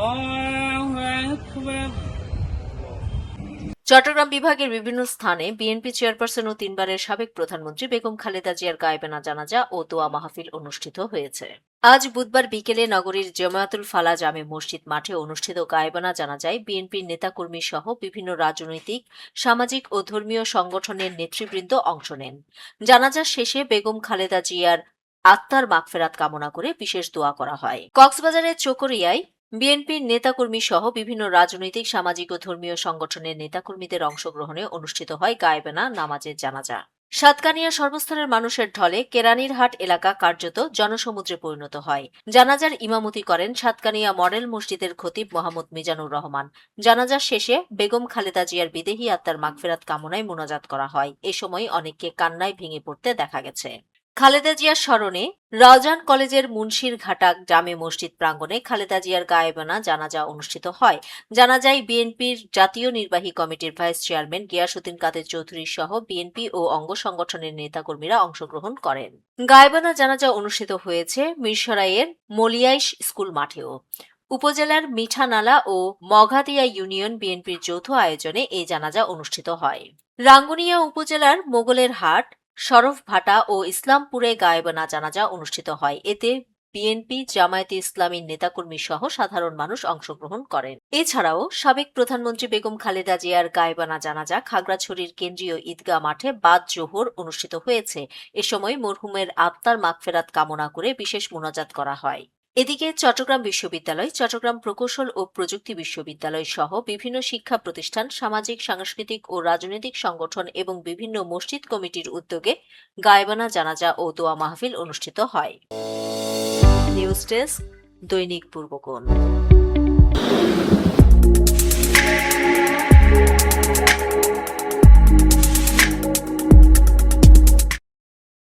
আল্লাহু আকবার। চট্টগ্রাম বিভাগের বিভিন্ন স্থানে বিএনপি চেয়ারপারসন ও 3বারের সাবেক প্রধানমন্ত্রী বেগম খালেদা জিয়ার গায়েবানা জানাজা ও দোয়া মাহফিল অনুষ্ঠিত হয়েছে। আজ বুধবার বিকেলে নগরীর জামায়াতুল ফালা জামে মসজিদ মাঠে অনুষ্ঠিত গায়েবানা জানাজায় বিএনপির নেতাকর্মী সহ বিভিন্ন রাজনৈতিক, সামাজিক ও ধর্মীয় সংগঠনের নেতৃবৃন্দ অংশ নেন। জানাজা শেষে বেগম খালেদা জিয়ার আত্মার মাগফেরাত কামনা করে বিশেষ দোয়া করা হয়। কক্সবাজারের চকরিয়ায় বিএনপির নেতাকর্মী সহ বিভিন্ন রাজনৈতিক, সামাজিক ও ধর্মীয় সংগঠনের নেতাকর্মীদের অংশগ্রহণে অনুষ্ঠিত হয় গায়েবানা নামাজের জানাজা। সাতকানিয়া সর্বস্তরের মানুষের ঢলে কেরানীরহাট এলাকা কার্যত জনসমুদ্রে পরিণত হয়। জানাজার ইমামতি করেন সাতকানিয়া মডেল মসজিদের খতিব মোহাম্মদ মিজানুর রহমান। জানাজার শেষে বেগম খালেদা জিয়ার বিদেহী আত্মার মাগফিরাত কামনায় মোনাজাত করা হয়। এ সময় অনেককে কান্নায় ভেঙে পড়তে দেখা গেছে। খালেদা জিয়ার স্মরণে রাউজান কলেজের মুন্সিরঘাটা জামে মসজিদ প্রাঙ্গণে খালেদা জিয়ার গায়েবানা জানাজা অনুষ্ঠিত হয়। জানাজায় বিএনপির জাতীয় নির্বাহী কমিটির ভাইস চেয়ারম্যান গিয়াসউদ্দিন কাদের চৌধুরী সহ বিএনপি ও অঙ্গ সংগঠনের নেতাকর্মীরা অংশগ্রহণ করেন। গায়েবানা জানাজা অনুষ্ঠিত হয়েছে মিরসরাইয়ের মলিয়াইশ স্কুল মাঠেও। উপজেলার মিঠানালা ও মঘাদিয়া ইউনিয়ন বিএনপির যৌথ আয়োজনে এই জানাজা অনুষ্ঠিত হয়। রাঙ্গুনিয়া উপজেলার মোগলের হাট, শরফভাটা ও ইসলামপুরে গায়েবানা জানাজা অনুষ্ঠিত হয়। এতে বিএনপি, জামায়াতে ইসলামীর নেতাকর্মী সহ সাধারণ মানুষ অংশগ্রহণ করেন। এছাড়াও সাবেক প্রধানমন্ত্রী বেগম খালেদা জিয়ার গায়েবানা জানাজা খাগড়াছড়ির কেন্দ্রীয় ঈদগাহ মাঠে বাদ জোহর অনুষ্ঠিত হয়েছে। এ সময় মরহুমের আত্মার মাগফেরাত কামনা করে বিশেষ মোনাজাত করা হয়। এদিকে চট্টগ্রাম বিশ্ববিদ্যালয়, চট্টগ্রাম প্রকৌশল ও প্রযুক্তি বিশ্ববিদ্যালয় সহ বিভিন্ন শিক্ষা প্রতিষ্ঠান, সামাজিক, সাংস্কৃতিক ও রাজনৈতিক সংগঠন এবং বিভিন্ন মসজিদ কমিটির উদ্যোগে গায়েবানা জানাজা ও দোয়া মাহফিল অনুষ্ঠিত হয়। নিউজ ডেস্ক, দৈনিক পূর্বকোণ।